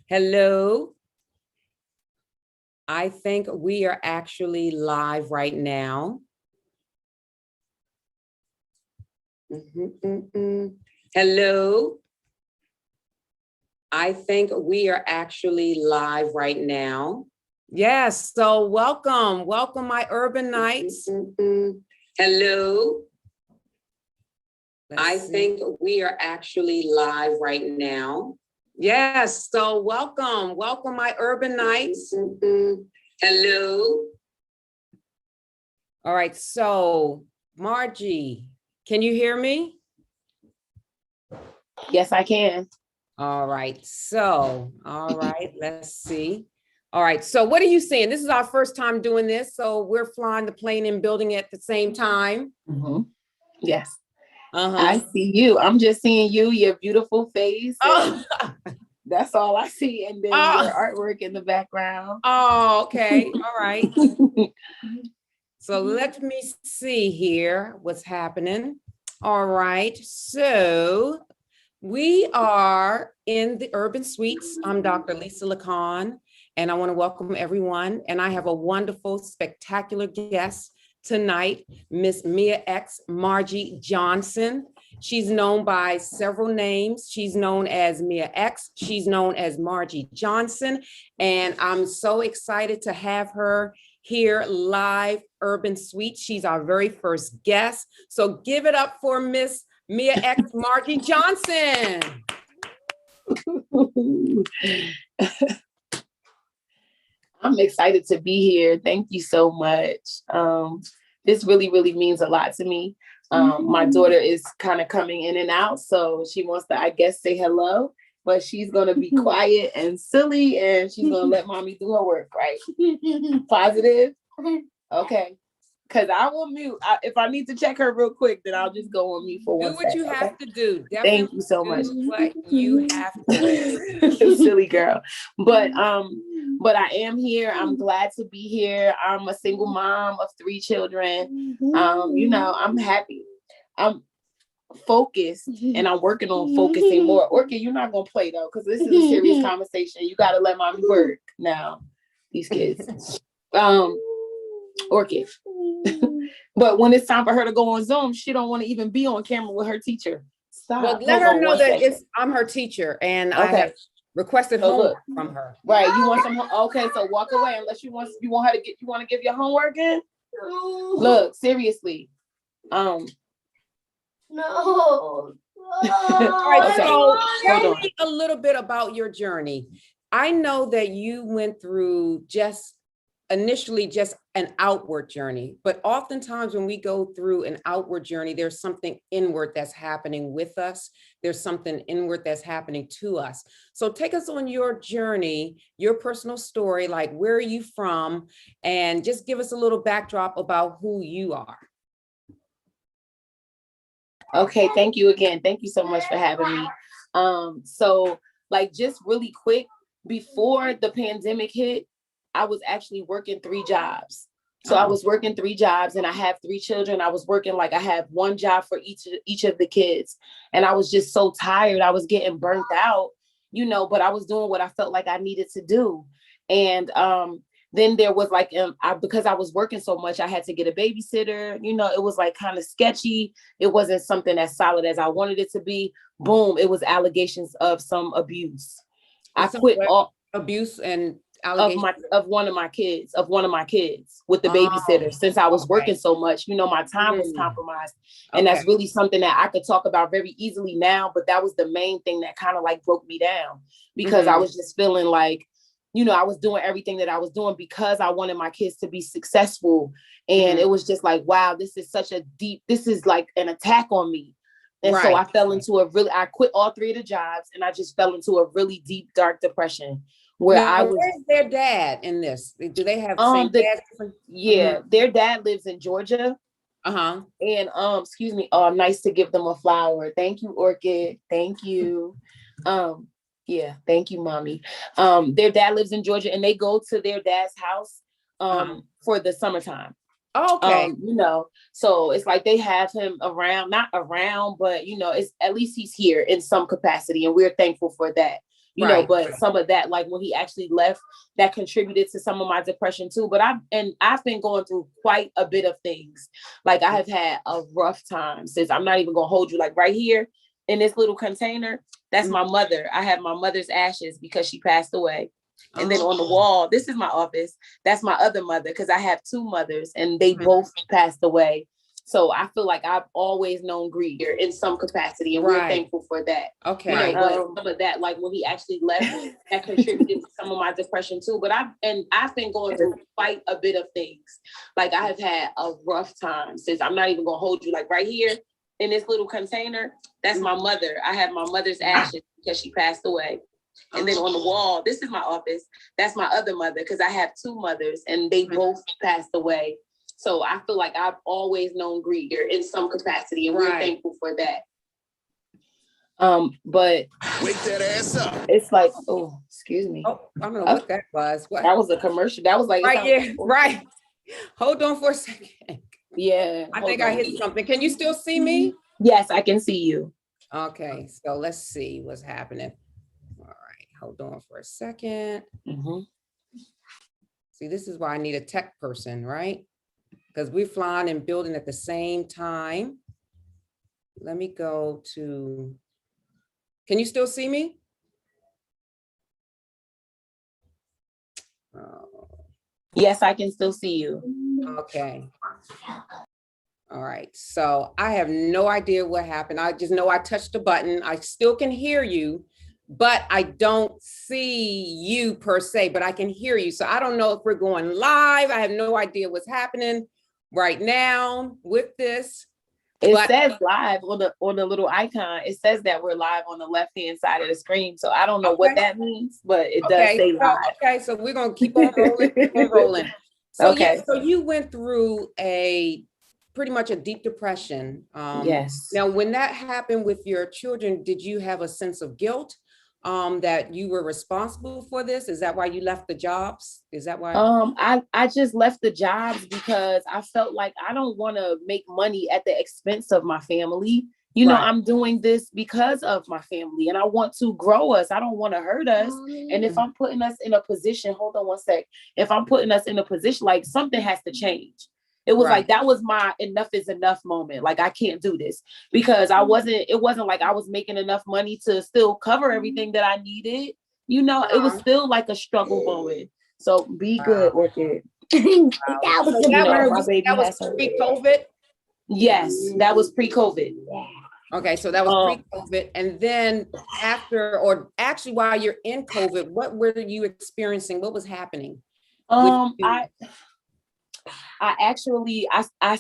Hello. I think we are actually live right now. Hello. I think we are actually live right now. Yes, so welcome my urban nights. Hello. I think we are actually live right now. Yes, so welcome my urban nights. Hello. All right, so Margie, can you hear me? Yes, I can. All right, let's see. All right, so what are you seeing? This is our first time doing this, so we're flying the plane and building it at the same time. Yes. I see you. I'm just seeing you, your beautiful face. That's all I see. And then your artwork in the background. Oh, okay. All right. So let me see here what's happening. All right. So we are in the Urban Suites. I'm Dr. Lisa Lacan, and I want to welcome everyone. And I have a wonderful, spectacular guest tonight, Miss Mia X Margie Johnson. She's known by several names. She's known as Mia X. She's known as Margie Johnson. And I'm so excited to have her here live, Urban Suite. She's our very first guest. So give it up for Miss Mia X Margie Johnson. I'm excited to be here. Thank you so much. This really, really means a lot to me. My daughter is kind of coming in and out, so she wants to, I guess, say hello, but she's going to be quiet and silly, and she's going to let mommy do her work, right? Positive? Okay. Because I will mute. If I need to check her real quick, then I'll just go on mute for 1 second. Do what you have to do. Definitely. Thank you so much. What you have to do. Silly girl. But I am here. I'm glad to be here. I'm a single mom of 3 children. I'm happy. I'm focused, and I'm working on focusing more. Orchid, you're not gonna play though, because this is a serious conversation. You gotta let mommy work now. These kids. Orchid. But when it's time for her to go on Zoom, she don't want to even be on camera with her teacher. Stop. Well, let her know that I'm her teacher, and I have requested homework from her. Right. You want some? Okay. So walk away unless you want her to get. You want to give your homework in? Look, seriously. No. All right. So tell me a little bit about your journey. I know that you went through initially just an outward journey, but oftentimes when we go through an outward journey, there's something inward that's happening with us. There's something inward that's happening to us. So take us on your journey, your personal story, like where are you from? And just give us a little backdrop about who you are. Okay, thank you again. Thank you so much for having me. So like just really quick, before the pandemic hit, I was actually working 3 jobs. So I was working 3 jobs, and I have 3 children. I was working I have 1 job for each of the kids. And I was just so tired. I was getting burnt out, but I was doing what I felt like I needed to do. And then there was because I was working so much, I had to get a babysitter. It was kind of sketchy. It wasn't something as solid as I wanted it to be. Boom, it was allegations of some abuse. I quit all abuse and of one of my kids with the babysitter. Since I was working so much, my time was compromised. And that's really something that I could talk about very easily now, but that was the main thing that kind of broke me down, because I was just feeling I was doing everything that I was doing because I wanted my kids to be successful. And it was just wow, this is an attack on me. And so I fell into I quit all 3 of the jobs, and I just fell into a really deep, dark depression. Where's their dad in this? Do they have the same dad? Yeah, their dad lives in Georgia. And excuse me. Oh, nice to give them a flower. Thank you, Orchid. Thank you. Yeah, thank you, mommy. Their dad lives in Georgia, and they go to their dad's house for the summertime. Okay. So it's like they have him around, not around, but it's at least he's here in some capacity, and we're thankful for that. Right. But some of that, like when he actually left, that contributed to some of my depression too. But I've been going through quite a bit of things. Like I have had a rough time since. I'm not even gonna hold you. Like right here in this little container, that's my mother. I have my mother's ashes because she passed away. And then on the wall, this is my office. That's my other mother, because I have two mothers and they both passed away. So I feel like I've always known grief in some capacity, and we're thankful for that. Okay. But some of that, like when he actually left, that contributed to some of my depression too. But I've been going through quite a bit of things. Like I have had a rough time since. I'm not even gonna hold you. Like right here in this little container, that's my mother. I have my mother's ashes because she passed away. And then on the wall, this is my office. That's my other mother, because I have two mothers and they both passed away. So I feel like I've always known grief in some capacity, and we're thankful for that. But wake that ass up. It's like, oh, excuse me. Oh, I don't know what that was. What? That was a commercial. That was like, right. Hold on for a second. Yeah. I think I hit something. Can you still see me? Yes, I can see you. Okay, so let's see what's happening. All right, hold on for a second. See, this is why I need a tech person, right? Because we're flying and building at the same time. Let me go to, can you still see me? Yes, I can still see you. Okay. All right, so I have no idea what happened. I just know I touched the button. I still can hear you, but I don't see you per se, but I can hear you. So I don't know if we're going live. I have no idea what's happening right now with this. It says live on the little icon. It says that we're live on the left-hand side of the screen. So I don't know what that means, but it does say live. Okay, so we're gonna keep on rolling. So yeah, so you went through pretty much a deep depression. Yes. Now, when that happened with your children, did you have a sense of guilt that you were responsible for this? Is that why you left the jobs? Is that why? I just left the jobs because I felt like I don't want to make money at the expense of my family. I'm doing this because of my family, and I want to grow us. I don't want to hurt us. And if I'm putting us in a position, hold on one sec. If I'm putting us in a position, like something has to change. It was like, that was my enough is enough moment. Like, I can't do this, because it wasn't like I was making enough money to still cover everything that I needed. It was still like a struggle moment. So be good, Orchid. That was pre-COVID? Yes, that was pre-COVID. Okay, so that was pre-COVID. And then after, or actually while you're in COVID, what were you experiencing? What was happening? I actually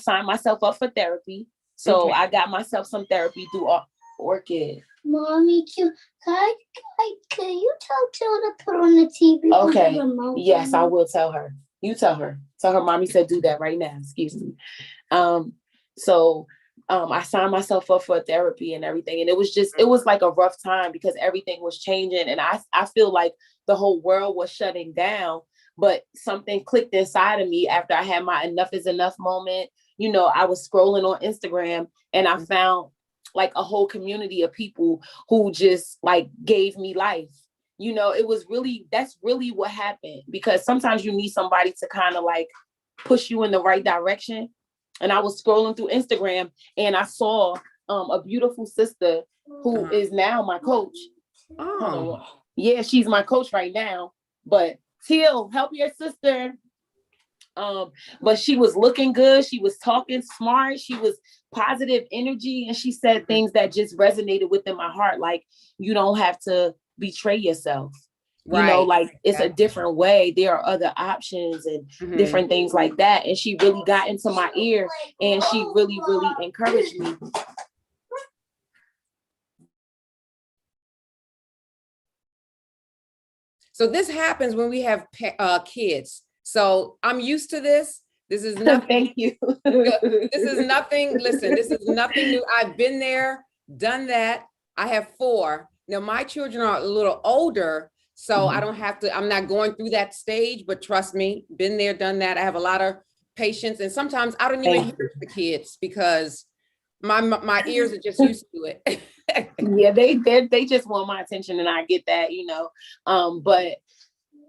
signed myself up for therapy. So I got myself some therapy through Orchid. Mommy, can you tell Jill to put on the TV? Okay. Yes, I will tell her. You tell her. Tell her mommy said do that right now. Excuse me. So I signed myself up for therapy and everything. And it was like a rough time because everything was changing. And I feel like the whole world was shutting down. But something clicked inside of me after I had my enough is enough moment. I was scrolling on Instagram and I found like a whole community of people who just like gave me life. That's really what happened, because sometimes you need somebody to kind of like push you in the right direction. And I was scrolling through Instagram and I saw a beautiful sister who is now my coach. Yeah, she's my coach right now. But Teal, help your sister. But she was looking good. She was talking smart. She was positive energy. And she said things that just resonated within my heart. Like, you don't have to betray yourself. Like it's a different way. There are other options and different things like that. And she really got into my ear and she really, really encouraged me. So this happens when we have kids. So I'm used to this. This is nothing. Thank you. This is nothing. Listen, this is nothing new. I've been there, done that. I have 4. Now my children are a little older, so I don't have to, I'm not going through that stage, but trust me, been there, done that. I have a lot of patience. And sometimes I don't even Thank hear the kids because my ears are just used to it. Yeah, they just want my attention, and I get that, but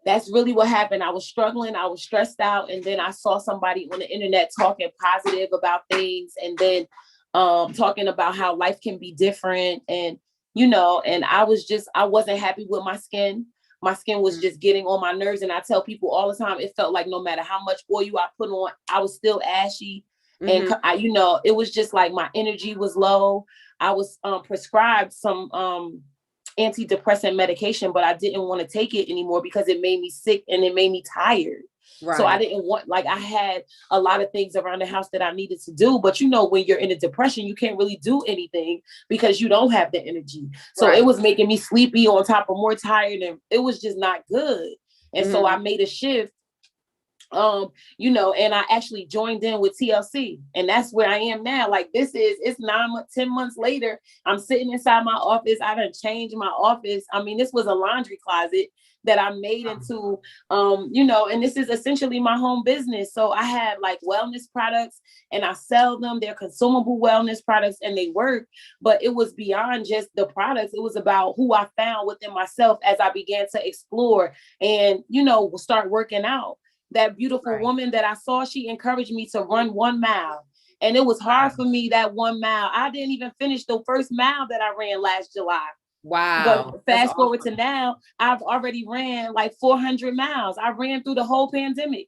that's really what happened. I was struggling, I was stressed out, and then I saw somebody on the internet talking positive about things, and then talking about how life can be different, and and I wasn't happy with my skin. My skin was just getting on my nerves, and I tell people all the time, it felt like no matter how much oil I put on, I was still ashy. And it was just like my energy was low. I was prescribed some antidepressant medication, but I didn't want to take it anymore because it made me sick and it made me tired. Right. So I didn't want, like, I had a lot of things around the house that I needed to do, but when you're in a depression, you can't really do anything because you don't have the energy. So It was making me sleepy on top of more tired, and it was just not good. And so I made a shift, and I actually joined in with TLC, and that's where I am now. Like, it's 10 months later. I'm sitting inside my office. I done changed my office. I mean, this was a laundry closet that I made into, and this is essentially my home business. So I have like wellness products, and I sell them. They're consumable wellness products, and they work. But it was beyond just the products. It was about who I found within myself as I began to explore and, start working out. That beautiful woman that I saw, she encouraged me to run 1 mile. And it was hard for me, that 1 mile. I didn't even finish the first mile that I ran last July. Wow. But fast forward to now, I've already ran like 400 miles. I ran through the whole pandemic.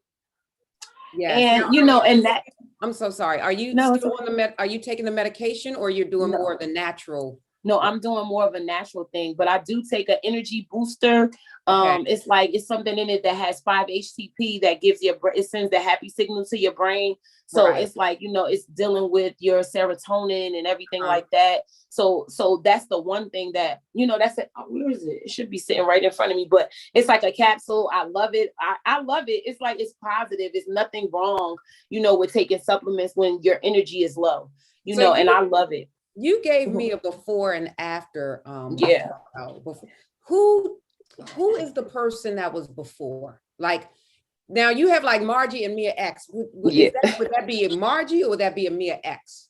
Yes. And, and that. I'm so sorry. Are you still on are you taking the medication, or you're doing more of the natural? No, I'm doing more of a natural thing, but I do take an energy booster. It's something in it that has 5-HTP that gives it sends the happy signal to your brain. So it's like, it's dealing with your serotonin and everything like that. So that's the one thing that, that's it. Oh, where is it? It should be sitting right in front of me, but it's like a capsule. I love it. I love it. It's like, it's positive. It's nothing wrong, with taking supplements when your energy is low, and I love it. You gave me a before and after. Who is the person that was before? Like, now you have like Margie and Mia X. Would that be a Margie, or would that be a Mia X?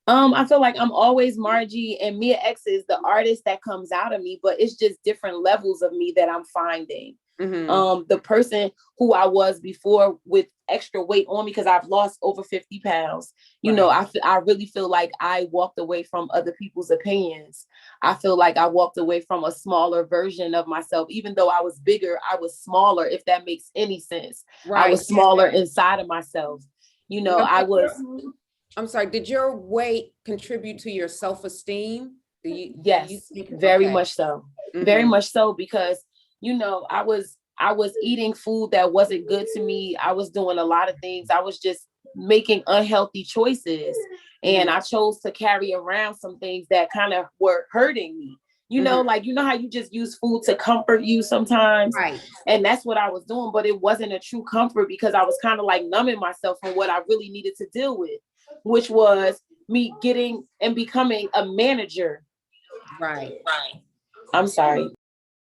I feel like I'm always Margie, and Mia X is the artist that comes out of me, but it's just different levels of me that I'm finding. The person who I was before with extra weight on me, because I've lost over 50 pounds. I really feel like I walked away from other people's opinions. I feel like I walked away from a smaller version of myself. Even though I was bigger, I was smaller, if that makes any sense. I was smaller inside of myself. I'm sorry, did your weight contribute to your self-esteem? Yes, very much so. Very much so, because I was eating food that wasn't good to me. I was doing a lot of things. I was just making unhealthy choices. And I chose to carry around some things that kind of were hurting me. Like, how you just use food to comfort you sometimes. Right. And that's what I was doing, but it wasn't a true comfort, because I was kind of like numbing myself from what I really needed to deal with, which was me getting and becoming a manager. Right. I'm sorry.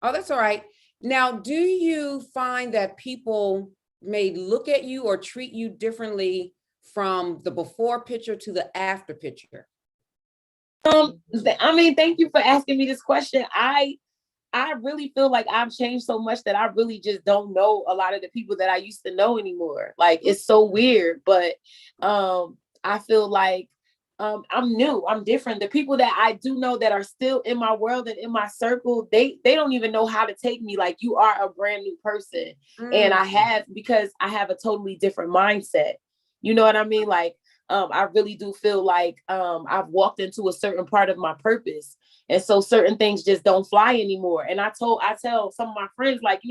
Oh, that's all right. Now, do you find that people may look at you or treat you differently from the before picture to the after picture? Thank you for asking me this question. I really feel like I've changed so much that I really just don't know a lot of the people that I used to know anymore. Like, it's so weird, but I feel like I'm new, I'm different. The people that I do know that are still in my world and in my circle, they don't even know how to take me. Like, you are a brand new person. And because I have a totally different mindset. You know what I mean? Like, I really do feel like I've walked into a certain part of my purpose. And so certain things just don't fly anymore. And I tell some of my friends, like,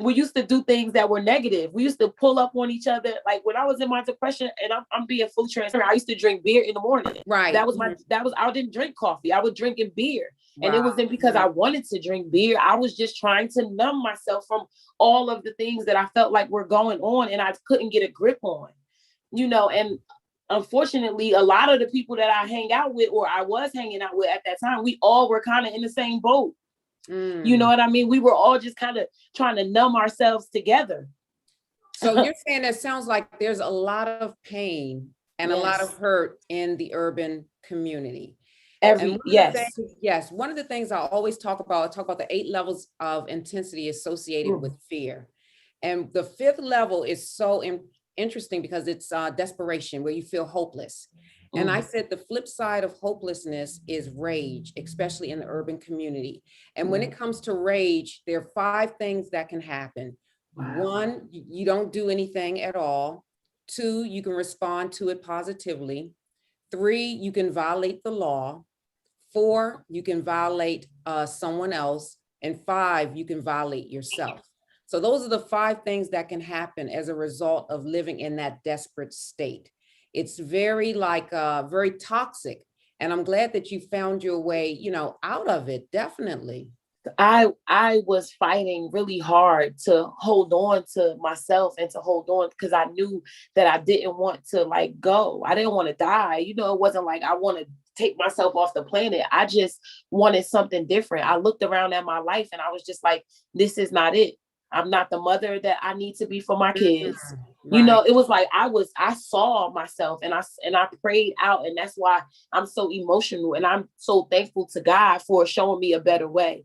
we used to do things that were negative. We used to pull up on each other. Like, when I was in my depression, and I'm being fully transparent, I used to drink beer in the morning. Right. I didn't drink coffee. I was drinking beer. Wow. And it wasn't because I wanted to drink beer. I was just trying to numb myself from all of the things that I felt like were going on and I couldn't get a grip on, and unfortunately, a lot of the people that I hang out with, or I was hanging out with at that time, we all were kind of in the same boat. You know what I mean? We were all just kind of trying to numb ourselves together. So you're saying that sounds like there's a lot of pain and a lot of Yes. hurt in the urban community. And one of the Yes. things, yes, one of the things I always talk about, I talk about the 8 levels of intensity associated with fear. And the 5th level is so interesting because it's desperation, where you feel hopeless. And I said the flip side of hopelessness is rage, especially in the urban community. And when it comes to rage, there are 5 things that can happen. Wow. 1, you don't do anything at all. 2, you can respond to it positively. 3, you can violate the law. 4, you can violate someone else. And 5, you can violate yourself. So those are the 5 things that can happen as a result of living in that desperate state. It's very very toxic. And I'm glad that you found your way, out of it. Definitely. I was fighting really hard to hold on to myself and to hold on, because I knew that I didn't want to go. I didn't want to die. It wasn't like I want to take myself off the planet. I just wanted something different. I looked around at my life and I was just like, this is not it. I'm not the mother that I need to be for my kids. Right. It was like I saw myself and I prayed out, and that's why I'm so emotional, and I'm so thankful to God for showing me a better way.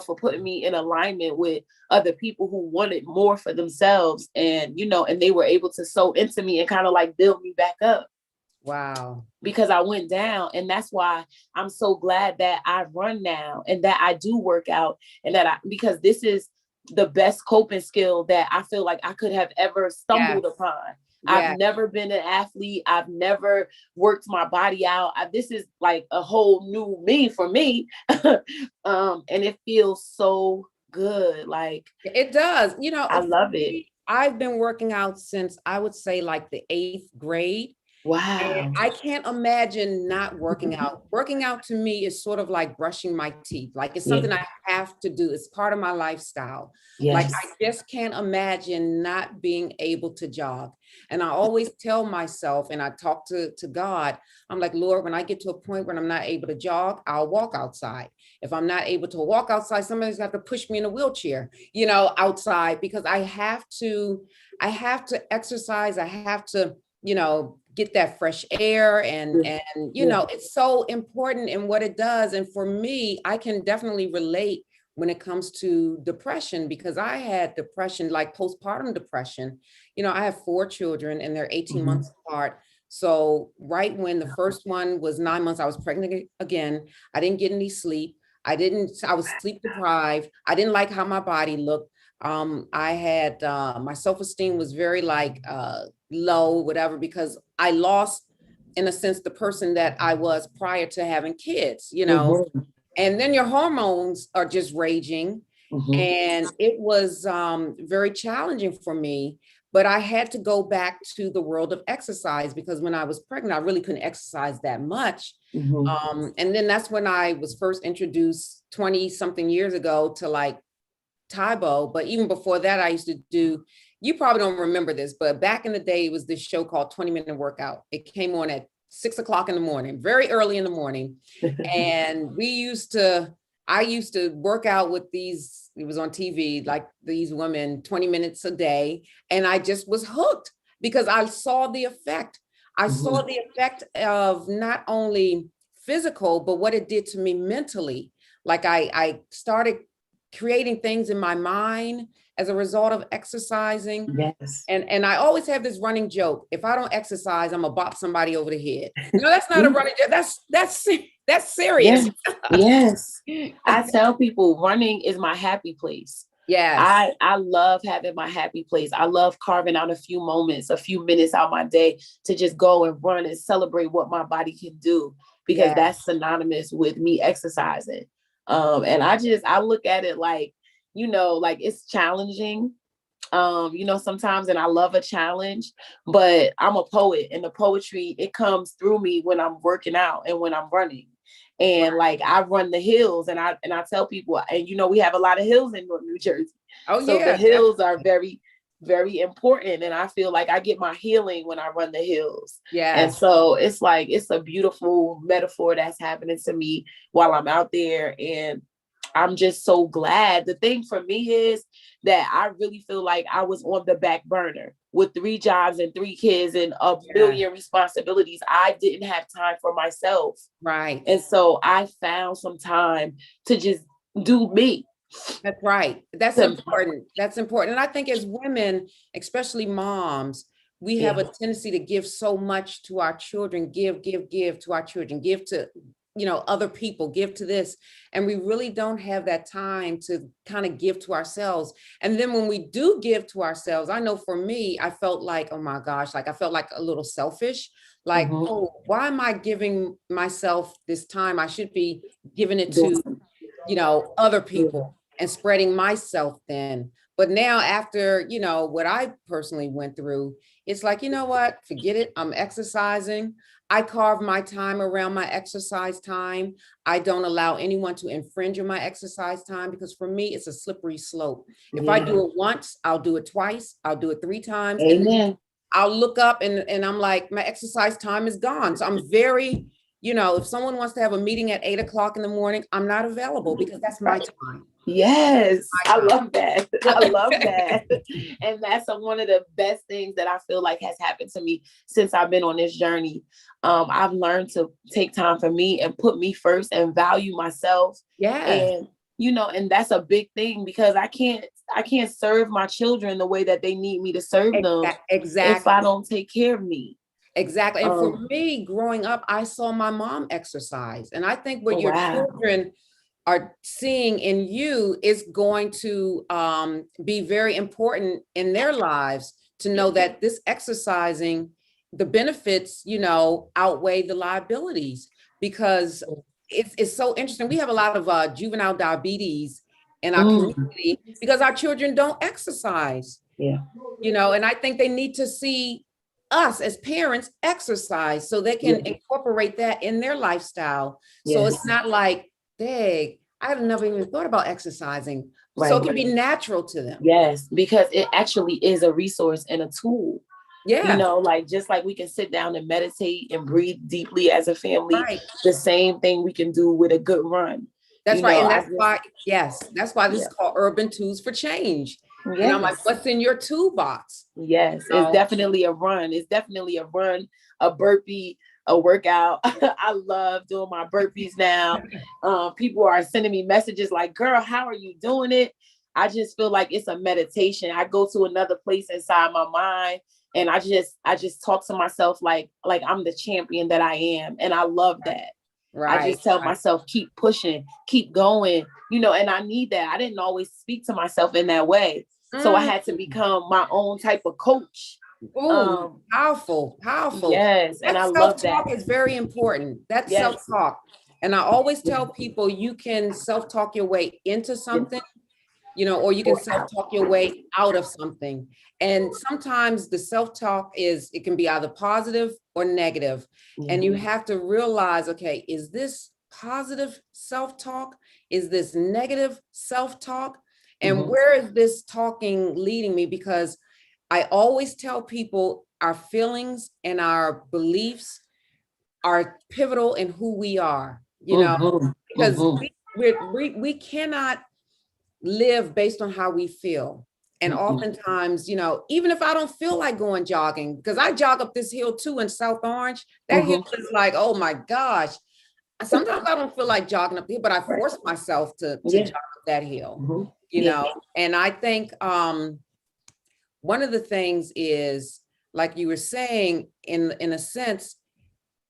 For putting me in alignment with other people who wanted more for themselves, and and they were able to sow into me and kind of build me back up. Wow. Because I went down. And that's why I'm so glad that I run now and that I do work out, and because this is the best coping skill that I feel like I could have ever stumbled upon. I've never been an athlete. I've never worked my body out. This is like a whole new me for me. And it feels so good. It does. I love it. I've been working out since I would say the 8th grade. Wow. And I can't imagine not working out. Working out to me is sort of like brushing my teeth. It's something I have to do. It's part of my lifestyle. Yes. I just can't imagine not being able to jog. And I always tell myself, and I talk to God, I'm like, Lord, when I get to a point where I'm not able to jog, I'll walk outside. If I'm not able to walk outside, somebody's got to push me in a wheelchair, outside, because I have to exercise. I have to, get that fresh air and it's so important in what it does. And for me, I can definitely relate when it comes to depression, because I had depression, like postpartum depression. I have 4 children and they're 18 months apart. So right when the first one was 9 months, I was pregnant again. I didn't get any sleep. I was sleep deprived. I didn't like how my body looked. I had, my self-esteem was very low, whatever, because I lost, in a sense, the person that I was prior to having kids, and then your hormones are just raging. And it was very challenging for me, but I had to go back to the world of exercise, because when I was pregnant, I really couldn't exercise that much. And then that's when I was first introduced 20 something years ago to Taibo. But even before that, I used to do, you probably don't remember this, but back in the day, it was this show called 20-Minute Workout. It came on at 6 o'clock in the morning, very early in the morning. And I used to work out with these, it was on TV, these women 20 minutes a day. And I just was hooked because I saw the effect. I saw the effect of not only physical, but what it did to me mentally. I started creating things in my mind as a result of exercising. Yes. And I always have this running joke: if I don't exercise, I'm gonna bop somebody over the head. That's not a running joke. That's serious. Yes. I tell people running is my happy place. Yes. I love having my happy place. I love carving out a few minutes out my day to just go and run and celebrate what my body can do, because that's synonymous with me exercising. And I look at it it's challenging, sometimes, and I love a challenge, but I'm a poet, and the poetry, it comes through me when I'm working out and when I'm running. And I run the hills, and I tell people, and we have a lot of hills in North New Jersey. So the hills are very, very important. And I feel like I get my healing when I run the hills. And so it's a beautiful metaphor that's happening to me while I'm out there. And I'm just so glad. The thing for me is that I really feel like I was on the back burner with 3 jobs and 3 kids and a billion responsibilities. I didn't have time for myself. Right. And so I found some time to just do me. That's right. That's important. That's important. And I think as women, especially moms, we have a tendency to give so much to our children, give to our children, give to, other people, give to this. And we really don't have that time to kind of give to ourselves. And then when we do give to ourselves, I know for me, I felt like, oh my gosh, like I felt like a little selfish. Like, oh, why am I giving myself this time? I should be giving it to, other people and spreading myself thin. But now after, what I personally went through, it's like, you know what, forget it. I'm exercising. I carve my time around my exercise time. I don't allow anyone to infringe on my exercise time, because for me, it's a slippery slope. If I do it once, I'll do it twice. I'll do it 3 times. And I'll look up and I'm like, my exercise time is gone. So I'm very, if someone wants to have a meeting at 8:00 in the morning, I'm not available because that's my time. Yes, I love that. I love that. And that's one of the best things that I feel like has happened to me since I've been on this journey. I've learned to take time for me and put me first and value myself. Yeah. And, and that's a big thing, because I can't serve my children the way that they need me to serve them. Exactly. If I don't take care of me. Exactly. And for me, growing up, I saw my mom exercise. And I think what your children are seeing in you is going to be very important in their lives, to know that this exercising, the benefits, outweigh the liabilities, because it's so interesting. We have a lot of juvenile diabetes in our community because our children don't exercise. Yeah. And I think they need to see us as parents exercise so they can incorporate that in their lifestyle. So it's not like, dang, I've never even thought about exercising. Right. So it can be natural to them. Yes, because it actually is a resource and a tool. Yeah. Like just like we can sit down and meditate and breathe deeply as a family, the same thing we can do with a good run. That's right. And that's why this is called Urban Tools for Change. Yes. And I'm like, what's in your toolbox? Yes, it's definitely a run. It's definitely a run, a burpee, a workout. I love doing my burpees now. People are sending me messages like, girl, how are you doing it? I just feel like it's a meditation. I go to another place inside my mind, and I just talk to myself like I'm the champion that I am. And I love that. Right. I just tell myself, keep pushing, keep going, and I need that. I didn't always speak to myself in that way. So I had to become my own type of coach. Ooh, powerful. Yes. And I love that. Self-talk is very important. That's self-talk. And I always tell people, you can self-talk your way into something, or you can self-talk your way out of something. And sometimes the self-talk it can be either positive or negative. And you have to realize, okay, is this positive self-talk? Is this negative self-talk? And where is this talking leading me? Because I always tell people our feelings and our beliefs are pivotal in who we are, because we cannot live based on how we feel. And oftentimes, even if I don't feel like going jogging, because I jog up this hill too in South Orange, that hill is like, oh my gosh. Sometimes I don't feel like jogging up the hill, but I force myself to jog up that hill, and I think one of the things is, like you were saying, in a sense,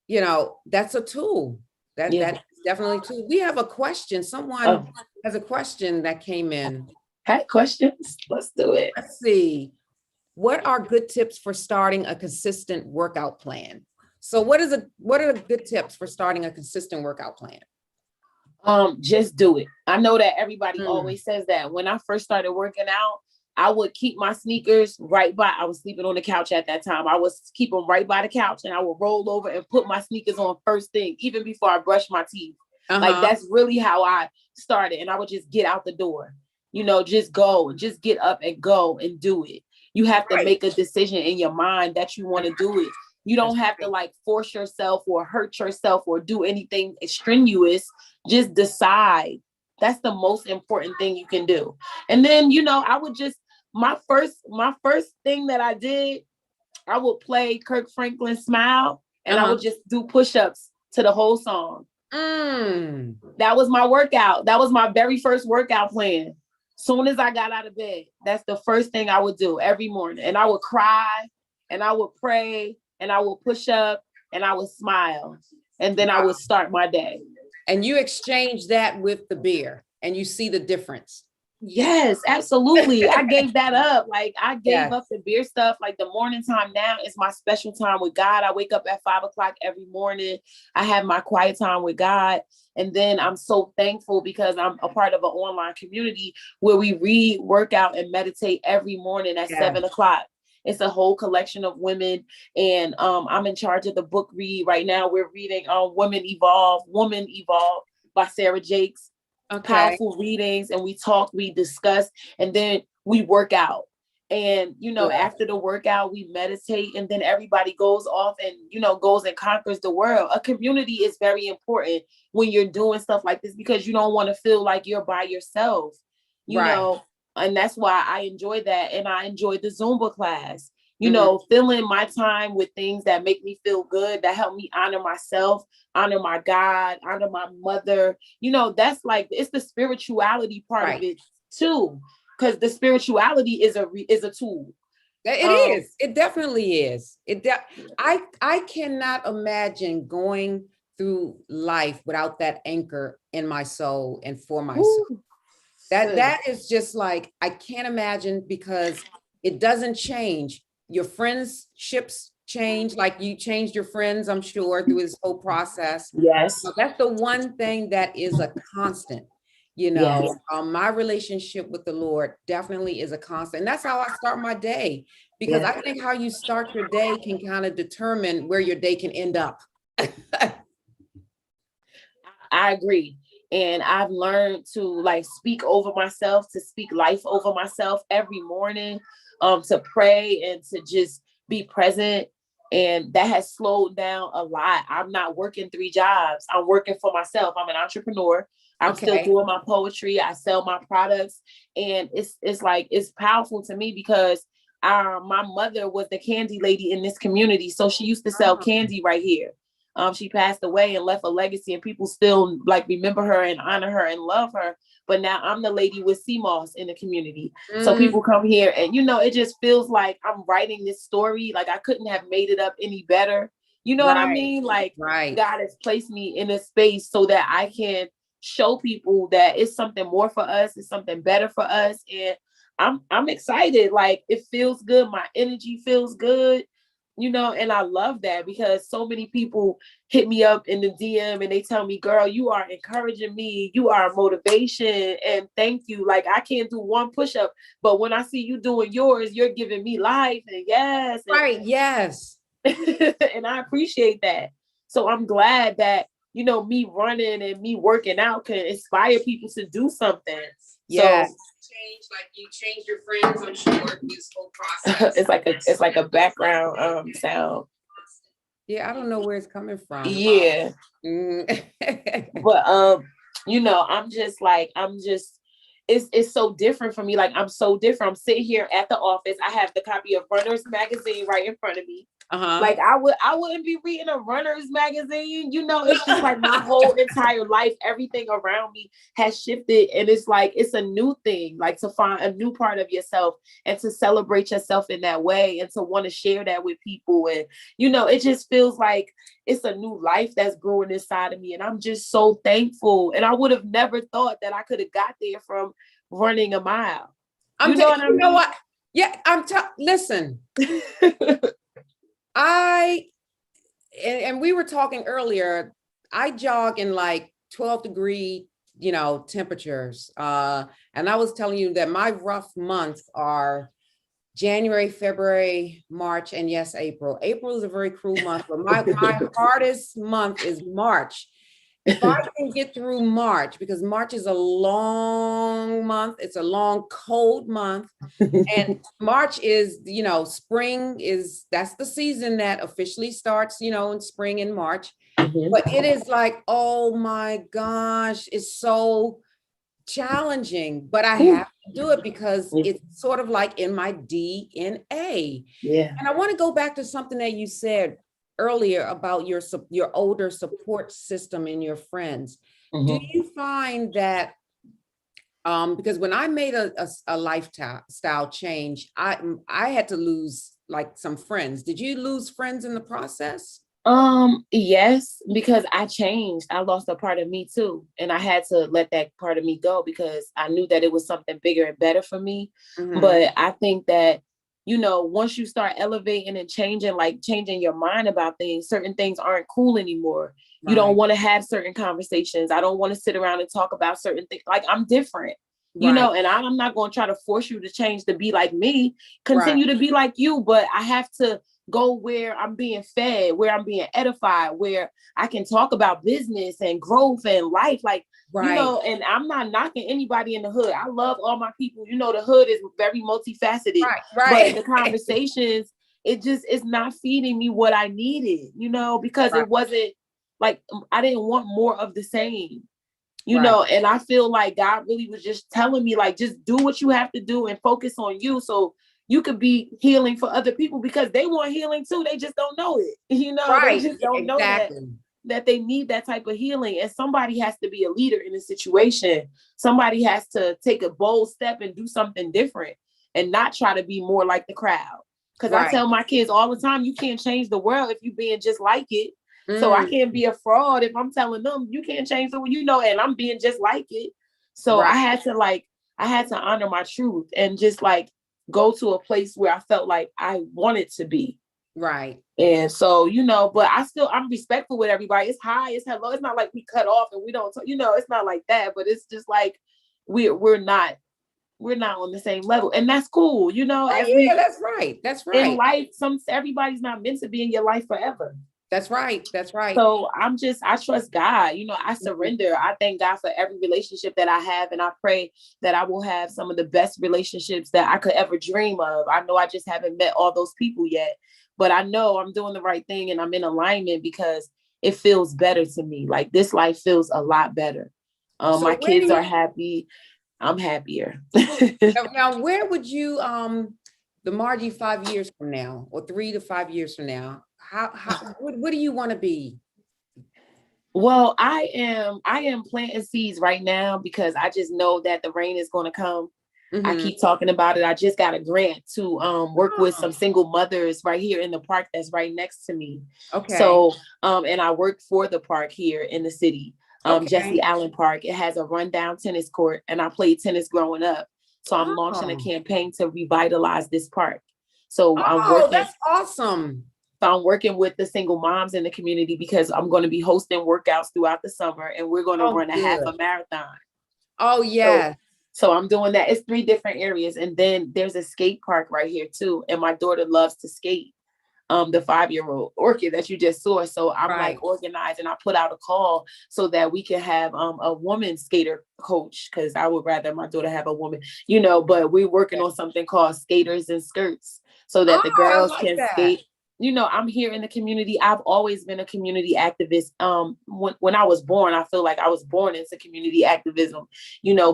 that's a tool. That's definitely a tool. We have a question. Someone has a question that came in. Had questions? Let's do it. Let's see. What are good tips for starting a consistent workout plan? So what are the good tips for starting a consistent workout plan? Just do it. I know that everybody always says that. When I first started working out, I would keep my sneakers right by, I was sleeping on the couch at that time. I would keep them right by the couch, and I would roll over and put my sneakers on first thing, even before I brushed my teeth. Like, that's really how I started. And I would just get out the door, just go, just get up and go and do it. You have to make a decision in your mind that you want to do it. You don't have to force yourself or hurt yourself or do anything strenuous. Just decide That's the most important thing you can do. And then, I would just, my first thing that I did, I would play Kirk Franklin's Smile, and I would just do push-ups to the whole song. That was my workout. That was my very first workout plan. Soon as I got out of bed, that's the first thing I would do every morning. And I would cry, and I would pray, and I would push up, and I would smile. And then I would start my day. And you exchange that with the beer, and you see the difference. Yes, absolutely. I gave that up. Like, I gave up the beer stuff. Like, the morning time now is my special time with God. I wake up at 5:00 every morning. I have my quiet time with God. And then I'm so thankful because I'm a part of an online community where we read, work out, and meditate every morning at 7:00. It's a whole collection of women. And I'm in charge of the book read right now. We're reading Woman Evolve by Sarah Jakes. Powerful readings, and we talk, we discuss, and then we work out. And, after the workout, we meditate, and then everybody goes off and, goes and conquers the world. A community is very important when you're doing stuff like this, because you don't want to feel like you're by yourself, you know, and that's why I enjoy that. And I enjoyed the Zumba class, filling my time with things that make me feel good, that help me honor myself, honor my God, honor my mother. That's like, it's the spirituality part of it too, because the spirituality is a tool. It is. It definitely is. I cannot imagine going through life without that anchor in my soul and for myself. Ooh. That is just like, I can't imagine, because it doesn't change. Your friendships change, like you changed your friends, I'm sure, through this whole process. Yes. So that's the one thing that is a constant, my relationship with the Lord definitely is a constant. And that's how I start my day, because I think how you start your day can kind of determine where your day can end up. I agree. And I've learned to speak over myself, to speak life over myself every morning, to pray and to just be present. And that has slowed down a lot. I'm not working 3 jobs. I'm working for myself. I'm an entrepreneur. I'm still doing my poetry. I sell my products. And it's powerful to me because my mother was the candy lady in this community. So she used to sell candy right here. She passed away and left a legacy, and people still remember her and honor her and love her. But now I'm the lady with CMOS in the community. So people come here and, it just feels like I'm writing this story. Like, I couldn't have made it up any better. You know what I mean? God has placed me in a space so that I can show people that it's something more for us. It's something better for us. And I'm excited. Like, it feels good. My energy feels good. And I love that, because so many people hit me up in the DM and they tell me, girl, you are encouraging me. You are motivation. And thank you. Like, I can't do one push-up, but when I see you doing yours, you're giving me life. And yes. Yes. And I appreciate that. So I'm glad that, me running and me working out can inspire people to do something. Yeah. So, you change your friends, I'm sure, this whole process. it's like a background sound. Yeah, I don't know where it's coming from. Yeah. But it's so different for me. Like, I'm so different. I'm sitting here at the office. I have the copy of Runner's magazine right in front of me. Like, I wouldn't be reading a Runner's magazine. It's just like my whole entire life, everything around me has shifted. And it's like, it's a new thing, like to find a new part of yourself and to celebrate yourself in that way and to want to share that with people. And, it just feels like it's a new life that's growing inside of me. And I'm just so thankful. And I would have never thought that I could have got there from running a mile. You know what? Yeah, listen. And we were talking earlier, I jog in like 12-degree, temperatures. And I was telling you that my rough months are January, February, March, and yes, April. April is a very cruel month, but my hardest month is March. If I can get through March, because March is a long month, it's a long, cold month. And March is, spring that's the season that officially starts, in spring and March. But it is like, oh my gosh, it's so challenging, but I Ooh. have to do it because Yeah. it's sort of like in my DNA. Yeah. And I want to go back to something that you said earlier about your older support system and your friends. Do Mhm. you find that because when I made a lifestyle change, I had to lose like some friends. Did you lose friends in the process? Yes, because I changed. I lost a part of me too. And I had to let that part of me go because I knew that it was something bigger and better for me. Mhm. But I think that, once you start elevating and changing, like changing your mind about things, certain things aren't cool anymore. You don't Right, want to have certain conversations. I don't want to sit around and talk about certain things. Like I'm different, right, and I'm not going to try to force you to change to be like me. right, Continue to be like you, but I have to go where I'm being fed, where I'm being edified, where I can talk about business and growth and life. Like, right, and I'm not knocking anybody in the hood. I love all my people. The hood is very multifaceted, right, but the right, conversations, it just is not feeding me what I needed, because right, it wasn't like I didn't want more of the same. right, And I feel like God really was just telling me, like, just do what you have to do and focus on you so you could be healing for other people because they want healing too. They just don't know it. They right. just don't know Exactly. that they need that type of healing. And somebody has to be a leader in a situation. Somebody has to take a bold step and do something different and not try to be more like the crowd. Because I Right. tell my kids all the time, you can't change the world if you're being just like it. So I Mm, can't be a fraud if I'm telling them you can't change the world, and I'm being just like it. So right, I had to honor my truth and just like go to a place where I felt like I wanted to be. right. And so, but I'm respectful with everybody. It's hi, it's hello. It's not like we cut off and we don't, it's not like that, but it's just like we're not on the same level. And that's cool. Oh, yeah, that's right. That's In right. life, everybody's not meant to be in your life forever. That's right. That's right. So I trust God, I Mhm. surrender. I thank God for every relationship that I have. And I pray that I will have some of the best relationships that I could ever dream of. I know I just haven't met all those people yet, but I know I'm doing the right thing and I'm in alignment because it feels better to me. Like this life feels a lot better. So My where do kids are you happy. I'm happier. now where would you the Margie 5 years from now or 3 to 5 years from now, what do you want to be? Well, I am planting seeds right now because I just know that the rain is going to come. I Mhm. keep talking about it. I just got a grant to work with Oh, some single mothers right here in the park that's right next to me. okay. So and I work for the park here in the city, Okay. Jesse Allen Park. It has a rundown tennis court, and I played tennis growing up. So I'm launching a Oh, campaign to revitalize this park. So I'm oh, working. that's awesome. So I'm working with the single moms in the community because I'm going to be hosting workouts throughout the summer, and we're going to Oh, run a half good. a marathon. Oh, So, yes. so I'm doing that. It's 3 different areas, and then there's a skate park right here too. And my daughter loves to skate. The 5-year-old Orchid that you just saw. So I'm Right. like organizing. I put out a call so that we can have a woman skater coach because I would rather my daughter have a woman, but we're working on something called skaters and skirts so that Oh, the I girls like can that. skate. I'm here in the community. I've always been a community activist. When I was born, I feel like I was born into community activism,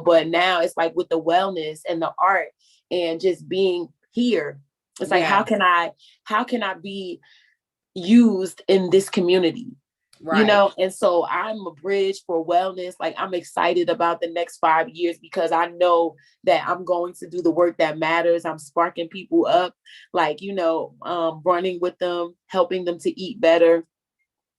but now it's like with the wellness and the art and just being here. It's like, Yeah, how can I be used in this community? right. And so I'm a bridge for wellness. Like I'm excited about the next 5 years because I know that I'm going to do the work that matters. I'm sparking people up, like, running with them, helping them to eat better,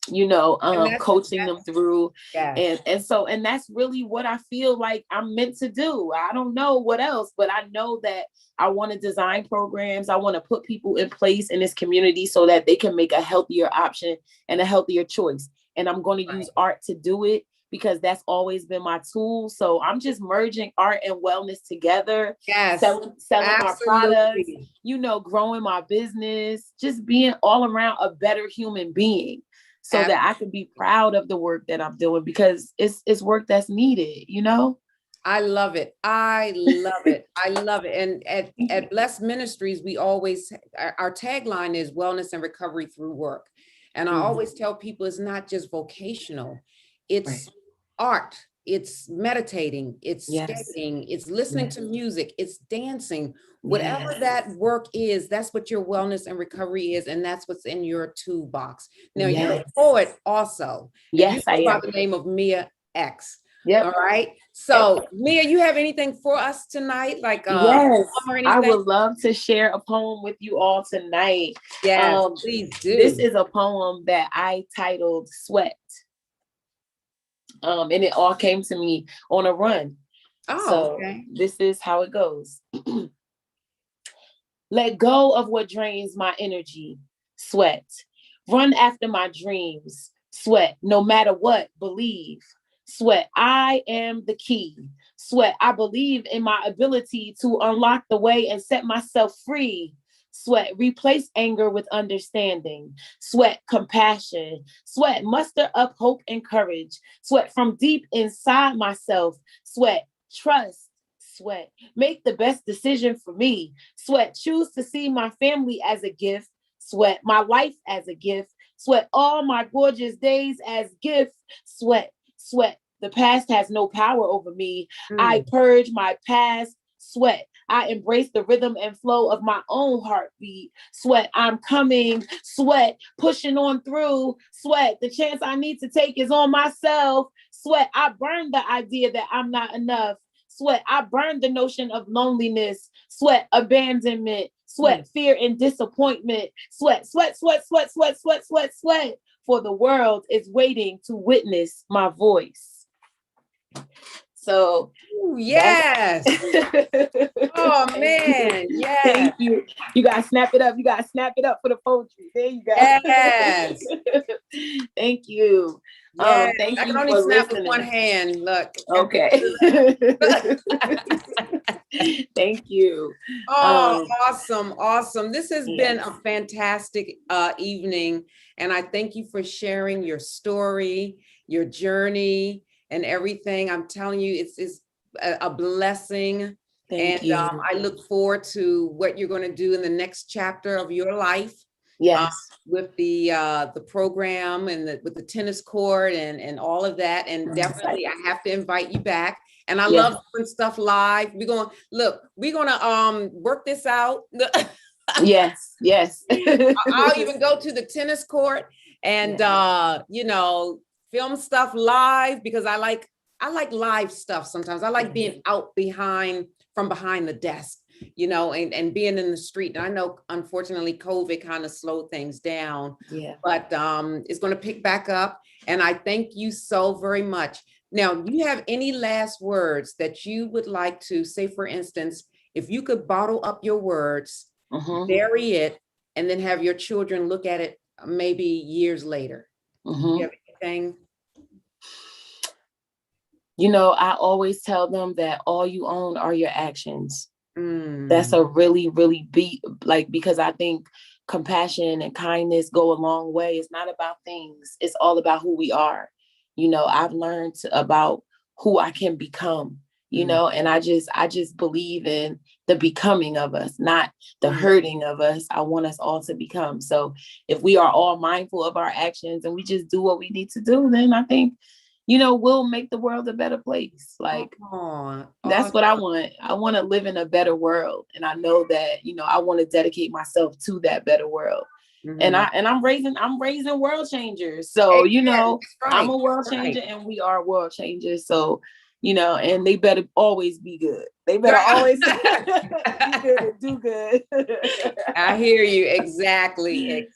And coaching them through. yes. And that's really what I feel like I'm meant to do. I don't know what else, but I know that I want to design programs. I want to put people in place in this community so that they can make a healthier option and a healthier choice. And I'm going to use Right. art to do it because that's always been my tool. So I'm just merging art and wellness together, Yes, selling my products, absolutely. growing my business, just being all around a better human being so Ab- that I can be proud of the work that I'm doing because it's work that's needed. I love it. I love it. I love it. And at Blessed Ministries, we always, our tagline is wellness and recovery through work. And I Mm, always tell people it's not just vocational, right. it's art. it's meditating, it's Yes. skating, it's listening Yes. to music, it's dancing, whatever that work is, that's what your wellness and recovery is. And that's what's in your toolbox. Now you're a Yes. poet also. And you Yes, I go by am. the name of Mia X. Yep. All right. So Mia, you have anything for us tonight? Like Yes, or anything? I would love to share a poem with you all tonight. Yes, please do. This is a poem that I titled Sweat. And it all came to me on a run. Oh, so okay. This is how it goes. Let go of what drains my energy. Sweat. Run after my dreams. Sweat. No matter what, believe. Sweat. I am the key. Sweat. I believe in my ability to unlock the way and set myself free. Sweat. Replace anger with understanding. Sweat. Compassion. Sweat. Muster up hope and courage. Sweat from deep inside myself. Sweat. Trust. Sweat. Make the best decision for me. Sweat. Choose to see my family as a gift. Sweat. My life as a gift. Sweat. All my gorgeous days as gift. Sweat. Sweat. The past has no power over me. I purge my past. Sweat. I embrace the rhythm and flow of my own heartbeat. Sweat. I'm coming. Sweat. Pushing on through. Sweat. The chance I need to take is on myself. Sweat. I burn the idea that I'm not enough. Sweat. I burn the notion of loneliness. Sweat. Abandonment. Sweat. Fear and disappointment. Sweat. Sweat. Sweat. Sweat. Sweat. Sweat. Sweat. Sweat. For the world is waiting to witness my voice. So, yes. Oh man, yes. Thank you. You gotta snap it up. You gotta snap it up for the poetry. There you go. Yes. Thank you. Yes. Thank I can you only for snap listening. with one hand. Look. Okay. Thank you. Oh, awesome. Awesome. This has been Yes. a fantastic evening. And I thank you for sharing your story, your journey, and everything. I'm telling you, it's a blessing. Thank you. I look forward to what you're going to do in the next chapter of your life. Yes. With the program and with the tennis court and all of that. And definitely I have to invite you back. And I love doing stuff live. We're going to work this out. Yes. Yes. I'll even go to the tennis court and film stuff live, because I like live stuff sometimes. I like being out from behind the desk, and being in the street. And I know, unfortunately, COVID kind of slowed things down, but it's going to pick back up. And I thank you so very much. Now, do you have any last words that you would like to say? For instance, if you could bottle up your words, bury it, and then have your children look at it maybe years later. Do you have anything? I always tell them that all you own are your actions. That's a really, really because I think compassion and kindness go a long way. It's not about things. It's all about who we are. I've learned about who I can become, and I just believe in the becoming of us, not the hurting of us. I want us all to become. So if we are all mindful of our actions and we just do what we need to do, then I think, we'll make the world a better place. That's what I want. I want to live in a better world. And I know that, I want to dedicate myself to that better world. And I'm raising world changers. So, I'm a world changer and we are world changers. So, and they better always be good. They better always be good and do good. I hear you. Exactly.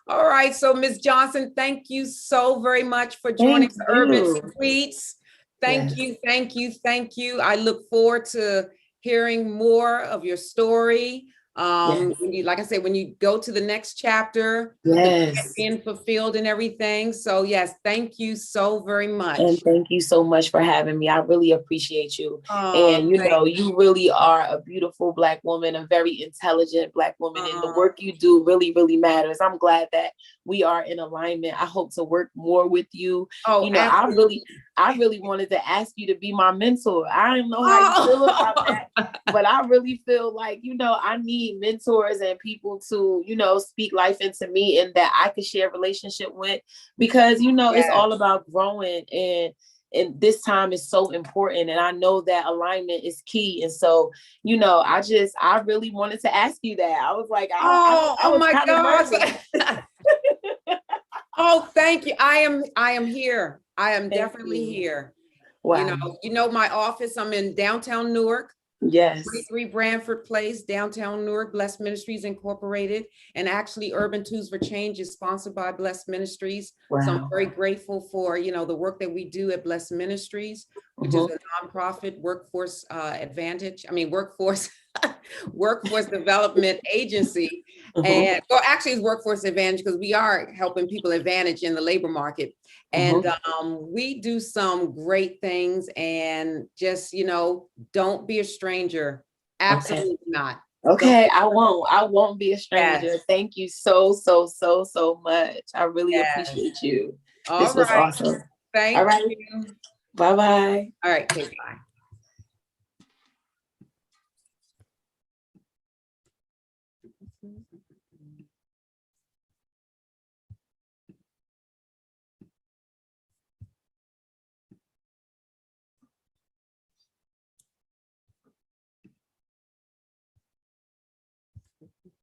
All right. So Ms. Johnson, thank you so very much for joining the Urban Suites. Thank you. I look forward to hearing more of your story. Like I said, when you go to the next chapter, being fulfilled and everything. So yes, thank you so very much. And thank you so much for having me. I really appreciate you. And you really are a beautiful Black woman, a very intelligent Black woman, and the work you do really, really matters. I'm glad that we are in alignment. I hope to work more with you. I really wanted to ask you to be my mentor. I don't know how you feel about that, but I really feel like, I need mentors and people to, speak life into me and that I could share a relationship with, because, it's all about growing. And, and this time is so important. And I know that alignment is key. And so, you know, I really wanted to ask you that. I was like, I Oh was my kind of gosh. Oh, thank you. I am here. I am Thank definitely you. here. Wow. You know my office. I'm in downtown Newark. Yes. 23 Branford Place, downtown Newark, Blessed Ministries Incorporated. And actually Urban Tools for Change is sponsored by Blessed Ministries. Wow. So I'm very grateful for, you know, the work that we do at Blessed Ministries, which is a nonprofit workforce workforce development agency. And well, actually it's Workforce Advantage because we are helping people advantage in the labor market. And we do some great things, and just, you know, don't be a stranger. Absolutely not. Okay, I won't be a stranger. Yes. Thank you so much. I really appreciate you. This was awesome. Thank All right. you. Bye-bye. All right, okay, bye.